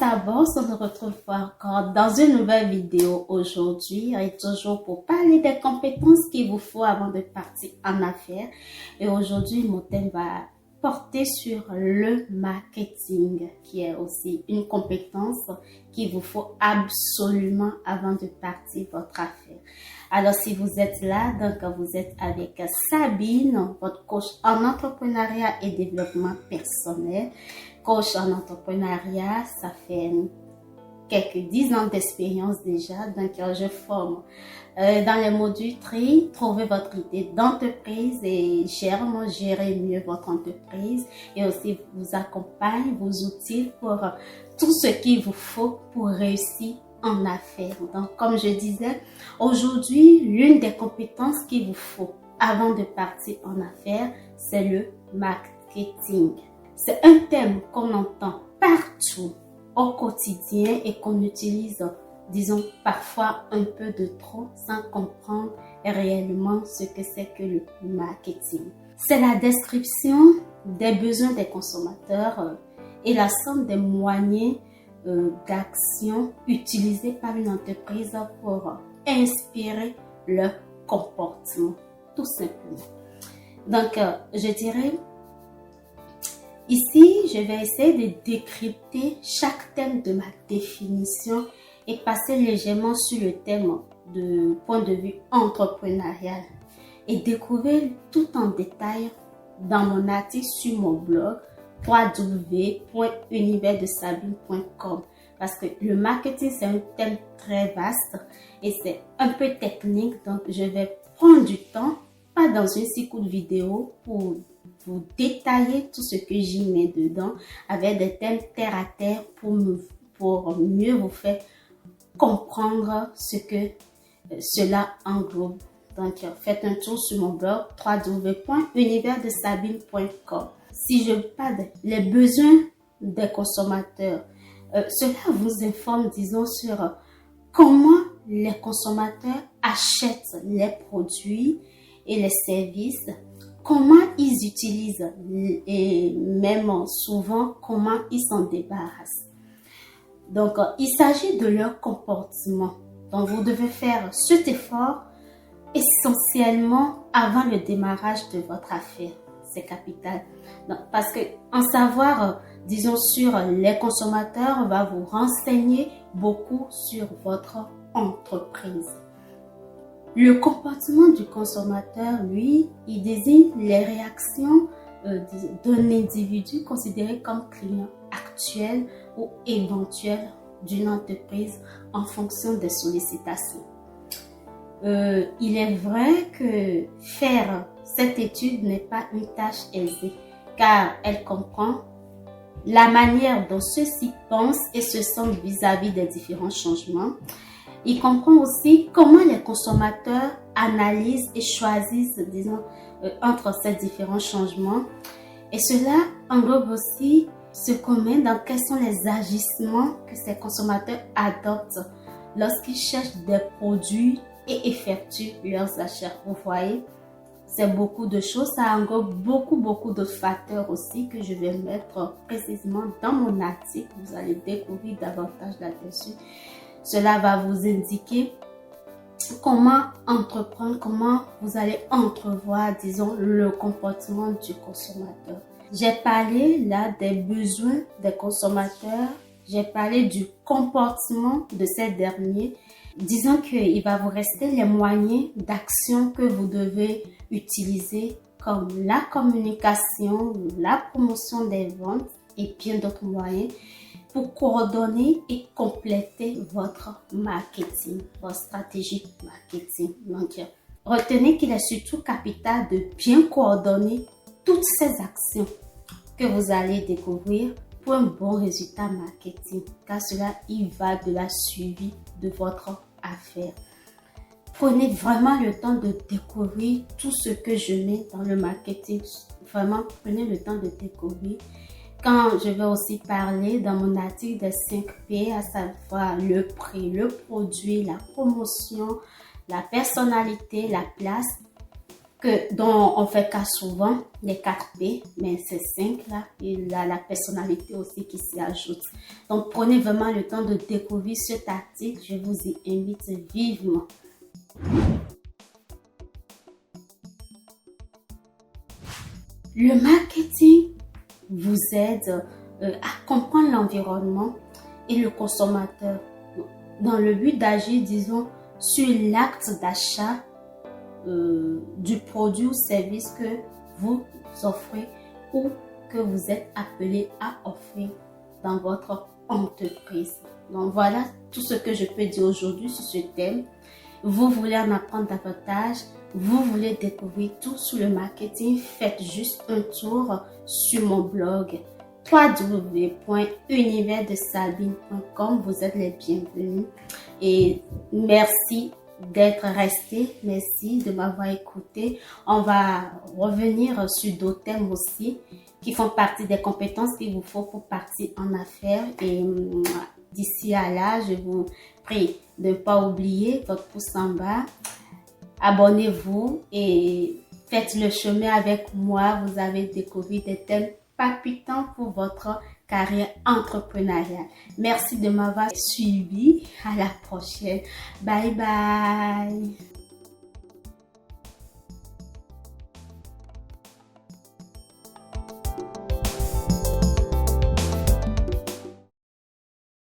Sabos, on se retrouve encore dans une nouvelle vidéo aujourd'hui et toujours pour parler des compétences qu'il vous faut avant de partir en affaires. Et aujourd'hui, mon thème va porter sur le marketing, qui est aussi une compétence qu'il vous faut absolument avant de partir votre affaire. Alors, si vous êtes là, donc vous êtes avec Sabine, votre coach en entrepreneuriat et développement personnel. Coach en entrepreneuriat, ça fait quelques 10 ans d'expérience déjà. Donc, je forme dans les modules TRI, trouver votre idée d'entreprise et gérer mieux votre entreprise. Et aussi, vous accompagne, vos outils pour tout ce qu'il vous faut pour réussir en affaires. Donc, comme je disais, aujourd'hui, l'une des compétences qu'il vous faut avant de partir en affaires, c'est le marketing. C'est un thème qu'on entend partout au quotidien et qu'on utilise, disons, parfois un peu de trop sans comprendre réellement ce que c'est que le marketing. C'est la description des besoins des consommateurs et la somme des moyens d'action utilisés par une entreprise pour inspirer leur comportement, tout simplement. Donc, je dirais, ici, je vais essayer de décrypter chaque thème de ma définition et passer légèrement sur le thème de point de vue entrepreneurial et découvrir tout en détail dans mon article sur mon blog www.universdesabine.com parce que le marketing, c'est un thème très vaste et c'est un peu technique, donc je vais prendre du temps, pas dans une si courte vidéo, pour vous détailler tout ce que j'y mets dedans avec des thèmes terre à terre pour mieux vous faire comprendre ce que cela englobe. Donc, faites un tour sur mon blog www.universdesabine.com. Si je parle des besoins des consommateurs, cela vous informe, disons, sur comment les consommateurs achètent les produits et les services, comment ils utilisent et même souvent comment ils s'en débarrassent. Donc, il s'agit de leur comportement. Donc, vous devez faire cet effort essentiellement avant le démarrage de votre affaire. C'est capital. Donc, parce que en savoir, disons, sur les consommateurs va vous renseigner beaucoup sur votre entreprise. Le comportement du consommateur, lui, il désigne les réactions d'un individu considéré comme client actuel ou éventuel d'une entreprise en fonction des sollicitations. Il est vrai que faire cette étude n'est pas une tâche aisée car elle comprend la manière dont ceux-ci pensent et se sentent vis-à-vis des différents changements. Il comprend aussi comment les consommateurs analysent et choisissent, disons, entre ces différents changements. Et cela englobe aussi ce qu'on met dans quels sont les agissements que ces consommateurs adoptent lorsqu'ils cherchent des produits et effectuent leurs achats. Vous voyez, c'est beaucoup de choses. Ça englobe beaucoup de facteurs aussi que je vais mettre précisément dans mon article. Vous allez découvrir davantage là-dessus. Cela va vous indiquer comment entreprendre, comment vous allez entrevoir, disons, le comportement du consommateur. J'ai parlé là des besoins des consommateurs, j'ai parlé du comportement de ces derniers. Disons qu'il va vous rester les moyens d'action que vous devez utiliser comme la communication, la promotion des ventes et bien d'autres moyens pour coordonner et compléter votre marketing, votre stratégie marketing. Donc, retenez qu'il est surtout capital de bien coordonner toutes ces actions que vous allez découvrir pour un bon résultat marketing, car cela y va de la suivi de votre affaire. Prenez vraiment le temps de découvrir tout ce que je mets dans le marketing. Vraiment, prenez le temps de découvrir. Quand je vais aussi parler dans mon article des 5 P, à savoir le prix, le produit, la promotion, la personnalité, la place, dont on fait cas souvent, les 4 P, mais c'est 5 là, il a la personnalité aussi qui s'y ajoute. Donc prenez vraiment le temps de découvrir cet article, je vous y invite vivement. Le marketing vous aide à comprendre l'environnement et le consommateur dans le but d'agir, disons, sur l'acte d'achat du produit ou service que vous offrez ou que vous êtes appelé à offrir dans votre entreprise. Donc voilà tout ce que je peux dire aujourd'hui sur ce thème. Vous voulez en apprendre davantage, vous voulez découvrir tout sur le marketing, faites juste un tour sur mon blog www.universdesabine.com. Vous êtes les bienvenus et merci d'être resté, merci de m'avoir écouté. On va revenir sur d'autres thèmes aussi qui font partie des compétences qu'il vous faut pour partir en affaires. Et d'ici à là, je vous prie de ne pas oublier votre pouce en bas. Abonnez-vous et faites le chemin avec moi. Vous avez découvert des thèmes palpitants pour votre carrière entrepreneuriale. Merci de m'avoir suivi. À la prochaine. Bye bye.